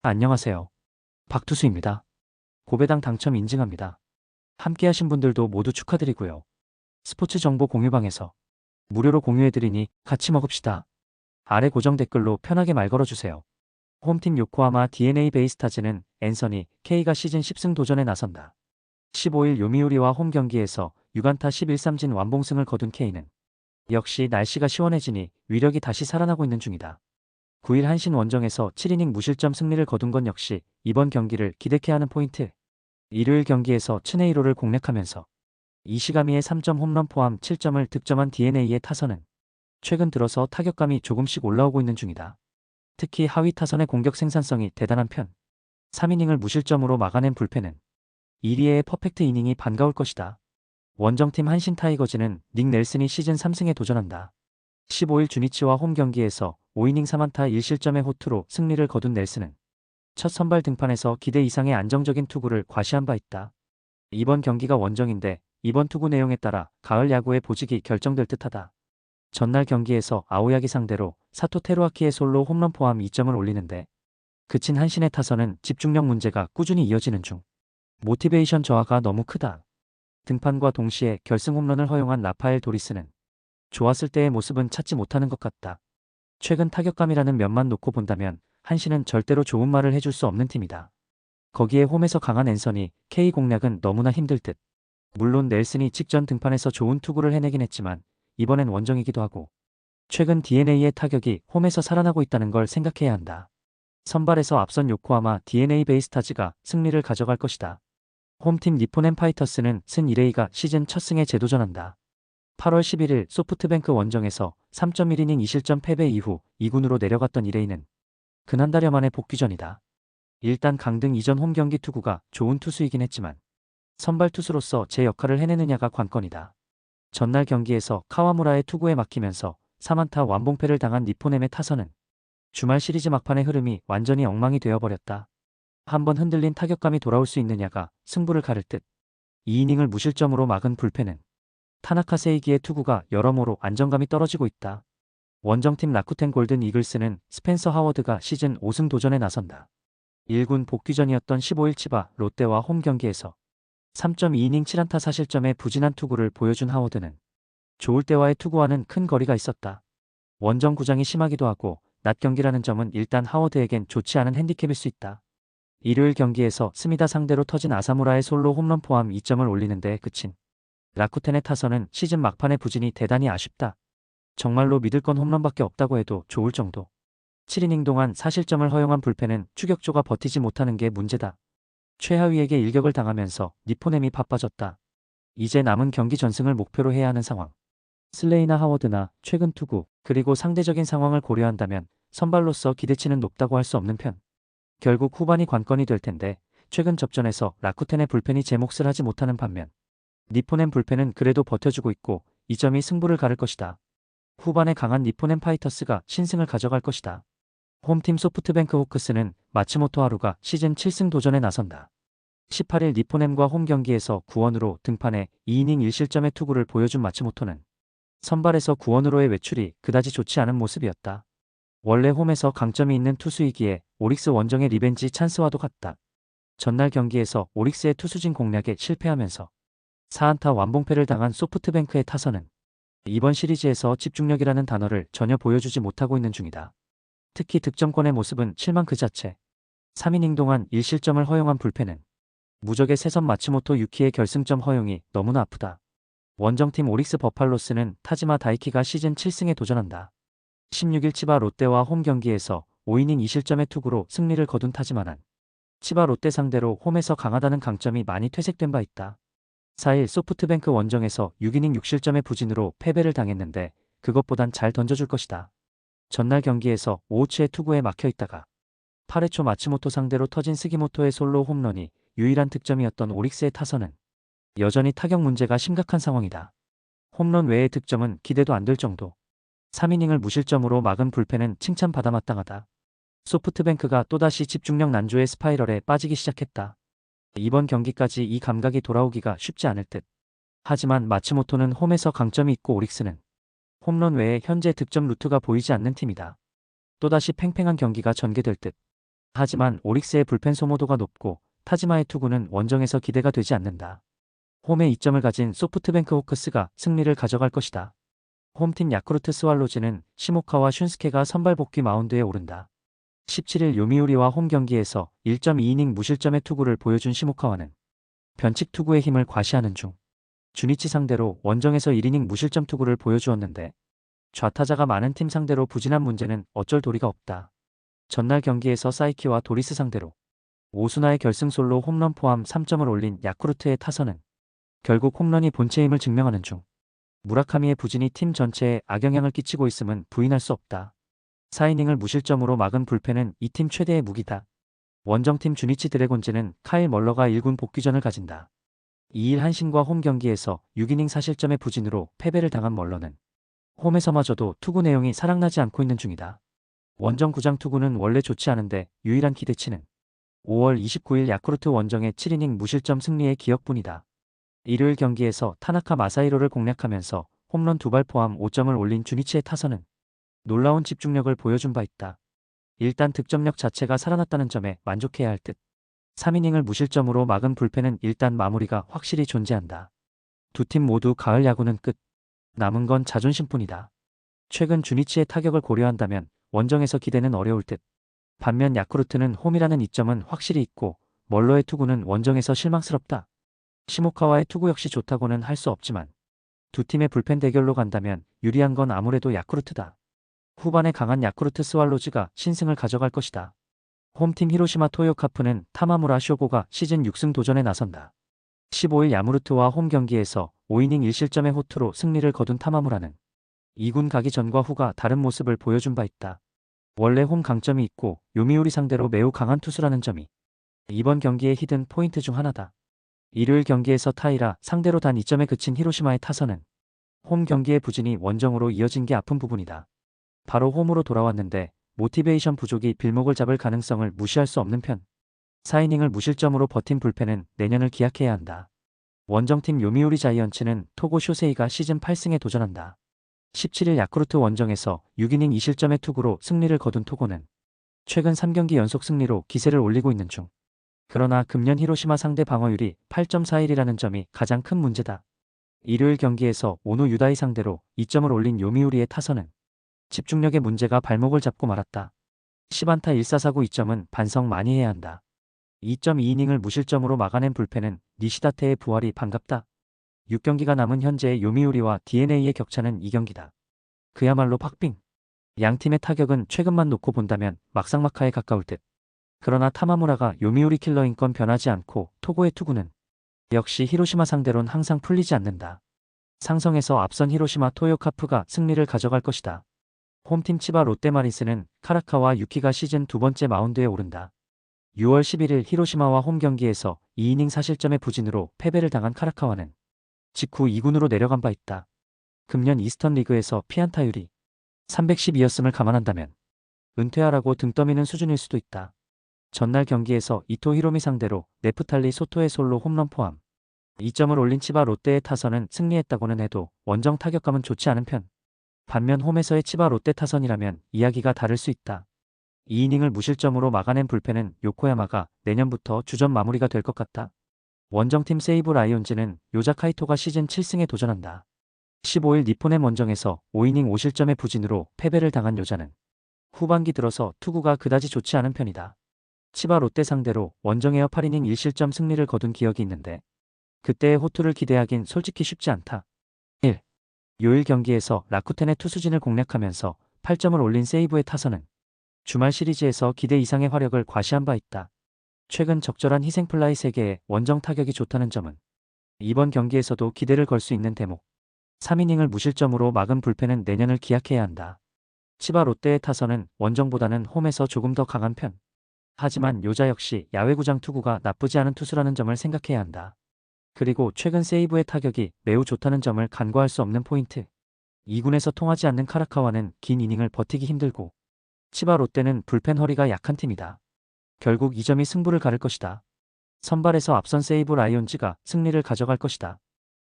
안녕하세요. 박투수입니다. 고배당 당첨 인증합니다. 함께하신 분들도 모두 축하드리고요. 스포츠 정보 공유방에서 무료로 공유해드리니 같이 먹읍시다. 아래 고정 댓글로 편하게 말 걸어주세요. 홈팀 요코하마 DNA 베이스타즈는 앤서니 K가 시즌 10승 도전에 나선다. 15일 요미우리와 홈 경기에서 6안타 11삼진 완봉승을 거둔 K는 역시 날씨가 시원해지니 위력이 다시 살아나고 있는 중이다. 9일 한신 원정에서 7이닝 무실점 승리를 거둔 건 역시 이번 경기를 기대케 하는 포인트. 일요일 경기에서 츠네이로를 공략하면서 이시가미의 3점 홈런 포함 7점을 득점한 DNA의 타선은 최근 들어서 타격감이 조금씩 올라오고 있는 중이다. 특히 하위 타선의 공격 생산성이 대단한 편. 3이닝을 무실점으로 막아낸 불펜은 1위의 퍼펙트 이닝이 반가울 것이다. 원정팀 한신 타이거즈는 닉 넬슨이 시즌 3승에 도전한다. 15일 주니치와 홈 경기에서 5이닝 3안타 1실점의 호투로 승리를 거둔 넬슨은 첫 선발 등판에서 기대 이상의 안정적인 투구를 과시한 바 있다. 이번 경기가 원정인데 이번 투구 내용에 따라 가을 야구의 보직이 결정될 듯하다. 전날 경기에서 아오야기 상대로 사토 테루아키의 솔로 홈런 포함 2점을 올리는데 그친 한신의 타선은 집중력 문제가 꾸준히 이어지는 중. 모티베이션 저하가 너무 크다. 등판과 동시에 결승 홈런을 허용한 라파엘 도리스는 좋았을 때의 모습은 찾지 못하는 것 같다. 최근 타격감이라는 면만 놓고 본다면 한신은 절대로 좋은 말을 해줄 수 없는 팀이다. 거기에 홈에서 강한 앤서니 K 공략은 너무나 힘들 듯. 물론 넬슨이 직전 등판에서 좋은 투구를 해내긴 했지만 이번엔 원정이기도 하고 최근 DNA의 타격이 홈에서 살아나고 있다는 걸 생각해야 한다. 선발에서 앞선 요코하마 DNA 베이스타즈가 승리를 가져갈 것이다. 홈팀 니포넨 파이터스는 쓴 이레이가 시즌 첫 승에 재도전한다. 8월 11일 소프트뱅크 원정에서 3.1이닝 2실점 패배 이후 2군으로 내려갔던 이레이는 근 한 달여 만에 복귀전이다. 일단 강등 이전 홈 경기 투구가 좋은 투수이긴 했지만 선발 투수로서 제 역할을 해내느냐가 관건이다. 전날 경기에서 카와무라의 투구에 막히면서 3안타 완봉패를 당한 니포넴의 타선은 주말 시리즈 막판의 흐름이 완전히 엉망이 되어버렸다. 한번 흔들린 타격감이 돌아올 수 있느냐가 승부를 가를 듯. 2이닝을 무실점으로 막은 불펜은 타나카 세이기의 투구가 여러모로 안정감이 떨어지고 있다. 원정팀 라쿠텐 골든 이글스는 스펜서 하워드가 시즌 5승 도전에 나선다. 1군 복귀전이었던 15일 치바 롯데와 홈 경기에서 3.2이닝 7안타 4실점의 부진한 투구를 보여준 하워드는 좋을 때와의 투구와는 큰 거리가 있었다. 원정 구장이 심하기도 하고 낮 경기라는 점은 일단 하워드에겐 좋지 않은 핸디캡일 수 있다. 일요일 경기에서 스미다 상대로 터진 아사무라의 솔로 홈런 포함 2점을 올리는 데 그친 라쿠텐의 타선은 시즌 막판의 부진이 대단히 아쉽다. 정말로 믿을 건 홈런밖에 없다고 해도 좋을 정도. 7이닝 동안 4실점을 허용한 불펜은 추격조가 버티지 못하는 게 문제다. 최하위에게 일격을 당하면서 니포넴이 바빠졌다. 이제 남은 경기 전승을 목표로 해야 하는 상황. 슬레이나 하워드나 최근 투구 그리고 상대적인 상황을 고려한다면 선발로서 기대치는 높다고 할 수 없는 편. 결국 후반이 관건이 될 텐데 최근 접전에서 라쿠텐의 불펜이 제 몫을 하지 못하는 반면 니포넴 불펜은 그래도 버텨주고 있고 이 점이 승부를 가를 것이다. 후반에 강한 니포넴 파이터스가 신승을 가져갈 것이다. 홈팀 소프트뱅크 호크스는 마츠모토 하루가 시즌 7승 도전에 나선다. 18일 니포넴과 홈 경기에서 9원으로 등판해 2이닝 1실점의 투구를 보여준 마츠모토는 선발에서 9원으로의 외출이 그다지 좋지 않은 모습이었다. 원래 홈에서 강점이 있는 투수이기에 오릭스 원정의 리벤지 찬스와도 같다. 전날 경기에서 오릭스의 투수진 공략에 실패하면서 4안타 완봉패를 당한 소프트뱅크의 타선은 이번 시리즈에서 집중력이라는 단어를 전혀 보여주지 못하고 있는 중이다. 특히 득점권의 모습은 실망 그 자체. 3이닝 동안 1실점을 허용한 불펜은 무적의 새선 마츠모토 유키의 결승점 허용이 너무나 아프다. 원정팀 오릭스 버팔로스는 타지마 다이키가 시즌 7승에 도전한다. 16일 치바 롯데와 홈 경기에서 5이닝 2실점의 투구로 승리를 거둔 타지마는 치바 롯데 상대로 홈에서 강하다는 강점이 많이 퇴색된 바 있다. 4일 소프트뱅크 원정에서 6이닝 6실점의 부진으로 패배를 당했는데 그것보단 잘 던져줄 것이다. 전날 경기에서 오우츠의 투구에 막혀있다가 8회 초 마츠모토 상대로 터진 스기모토의 솔로 홈런이 유일한 득점이었던 오릭스의 타선은 여전히 타격 문제가 심각한 상황이다. 홈런 외의 득점은 기대도 안 될 정도. 3이닝을 무실점으로 막은 불펜은 칭찬받아 마땅하다. 소프트뱅크가 또다시 집중력 난조의 스파이럴에 빠지기 시작했다. 이번 경기까지 이 감각이 돌아오기가 쉽지 않을 듯. 하지만 마츠모토는 홈에서 강점이 있고 오릭스는 홈런 외에 현재 득점 루트가 보이지 않는 팀이다. 또다시 팽팽한 경기가 전개될 듯. 하지만 오릭스의 불펜 소모도가 높고 타지마의 투구는 원정에서 기대가 되지 않는다. 홈에 2점을 가진 소프트뱅크 호크스가 승리를 가져갈 것이다. 홈팀 야쿠르트 스왈로즈는 시모카와 슌스케가 선발 복귀 마운드에 오른다. 17일 요미우리와 홈 경기에서 1.2이닝 무실점의 투구를 보여준 시모카와는 변칙 투구의 힘을 과시하는 중 주니치 상대로 원정에서 1이닝 무실점 투구를 보여주었는데 좌타자가 많은 팀 상대로 부진한 문제는 어쩔 도리가 없다. 전날 경기에서 사이키와 도리스 상대로 오수나의 결승 솔로 홈런 포함 3점을 올린 야쿠르트의 타선은 결국 홈런이 본체 힘을 증명하는 중 무라카미의 부진이 팀 전체에 악영향을 끼치고 있음은 부인할 수 없다. 4이닝을 무실점으로 막은 불펜은 이 팀 최대의 무기다. 원정팀 주니치 드래곤즈는 카일 멀러가 1군 복귀전을 가진다. 2일 한신과 홈 경기에서 6이닝 사실점의 부진으로 패배를 당한 멀러는 홈에서마저도 투구 내용이 사랑나지 않고 있는 중이다. 원정 구장 투구는 원래 좋지 않은데 유일한 기대치는 5월 29일 야쿠르트 원정의 7이닝 무실점 승리의 기억뿐이다. 일요일 경기에서 타나카 마사히로를 공략하면서 홈런 2발 포함 5점을 올린 주니치의 타선은 놀라운 집중력을 보여준 바 있다. 일단 득점력 자체가 살아났다는 점에 만족해야 할 듯. 3이닝을 무실점으로 막은 불펜은 일단 마무리가 확실히 존재한다. 두 팀 모두 가을 야구는 끝. 남은 건 자존심뿐이다. 최근 주니치의 타격을 고려한다면 원정에서 기대는 어려울 듯. 반면 야쿠르트는 홈이라는 이점은 확실히 있고 멀러의 투구는 원정에서 실망스럽다. 시모카와의 투구 역시 좋다고는 할 수 없지만 두 팀의 불펜 대결로 간다면 유리한 건 아무래도 야쿠르트다. 후반에 강한 야쿠르트 스왈로즈가 신승을 가져갈 것이다. 홈팀 히로시마 토요카프는 타마무라 쇼고가 시즌 6승 도전에 나선다. 15일 야무르트와 홈 경기에서 5이닝 1실점의 호투로 승리를 거둔 타마무라는 2군 가기 전과 후가 다른 모습을 보여준 바 있다. 원래 홈 강점이 있고 요미우리 상대로 매우 강한 투수라는 점이 이번 경기의 히든 포인트 중 하나다. 일요일 경기에서 타이라 상대로 단 2점에 그친 히로시마의 타선은 홈 경기의 부진이 원정으로 이어진 게 아픈 부분이다. 바로 홈으로 돌아왔는데 모티베이션 부족이 빌목을 잡을 가능성을 무시할 수 없는 편. 4이닝을 무실점으로 버틴 불펜은 내년을 기약해야 한다. 원정팀 요미우리 자이언츠는 토고 쇼세이가 시즌 8승에 도전한다. 17일 야쿠르트 원정에서 6이닝 2실점의 투구로 승리를 거둔 토고는 최근 3경기 연속 승리로 기세를 올리고 있는 중. 그러나 금년 히로시마 상대 방어율이 8.41이라는 점이 가장 큰 문제다. 일요일 경기에서 오노 유다이 상대로 2점을 올린 요미우리의 타선은 집중력의 문제가 발목을 잡고 말았다. 10안타 1사사구 2점은 반성 많이 해야 한다. 2.2이닝을 무실점으로 막아낸 불펜은 니시다테의 부활이 반갑다. 6경기가 남은 현재의 요미우리와 DeNA의 격차는 2경기다. 그야말로 팍빙. 양팀의 타격은 최근만 놓고 본다면 막상막하에 가까울 듯. 그러나 타마무라가 요미우리 킬러인 건 변하지 않고 토고의 투구는 역시 히로시마 상대론 항상 풀리지 않는다. 상성에서 앞선 히로시마 토요카프가 승리를 가져갈 것이다. 홈팀 치바 롯데마린스는 카라카와 유키가 시즌 2번째 마운드에 오른다. 6월 11일 히로시마와 홈 경기에서 2이닝 사실점의 부진으로 패배를 당한 카라카와는 직후 2군으로 내려간 바 있다. 금년 이스턴 리그에서 피안타율이 312였음을 감안한다면 은퇴하라고 등 떠미는 수준일 수도 있다. 전날 경기에서 이토 히로미 상대로 네프탈리 소토의 솔로 홈런 포함 2점을 올린 치바 롯데의 타선은 승리했다고는 해도 원정 타격감은 좋지 않은 편. 반면 홈에서의 치바 롯데 타선이라면 이야기가 다를 수 있다. 2이닝을 무실점으로 막아낸 불펜은 요코야마가 내년부터 주전 마무리가 될 것 같다. 원정팀 세이브 라이온즈는 요자 카이토가 시즌 7승에 도전한다. 15일 니포넴 원정에서 5이닝 5실점의 부진으로 패배를 당한 요자는 후반기 들어서 투구가 그다지 좋지 않은 편이다. 치바 롯데 상대로 원정에어 8이닝 1실점 승리를 거둔 기억이 있는데 그때의 호투를 기대하긴 솔직히 쉽지 않다. 1. 요일 경기에서 라쿠텐의 투수진을 공략하면서 8점을 올린 세이브의 타선은 주말 시리즈에서 기대 이상의 화력을 과시한 바 있다. 최근 적절한 희생플라이 3개에 원정 타격이 좋다는 점은 이번 경기에서도 기대를 걸 수 있는 대목. 3이닝을 무실점으로 막은 불펜은 내년을 기약해야 한다. 치바 롯데의 타선은 원정보다는 홈에서 조금 더 강한 편. 하지만 요자 역시 야외구장 투구가 나쁘지 않은 투수라는 점을 생각해야 한다. 그리고 최근 세이브의 타격이 매우 좋다는 점을 간과할 수 없는 포인트. 2군에서 통하지 않는 카라카와는 긴 이닝을 버티기 힘들고 치바 롯데는 불펜 허리가 약한 팀이다. 결국 이 점이 승부를 가를 것이다. 선발에서 앞선 세이브 라이온즈가 승리를 가져갈 것이다.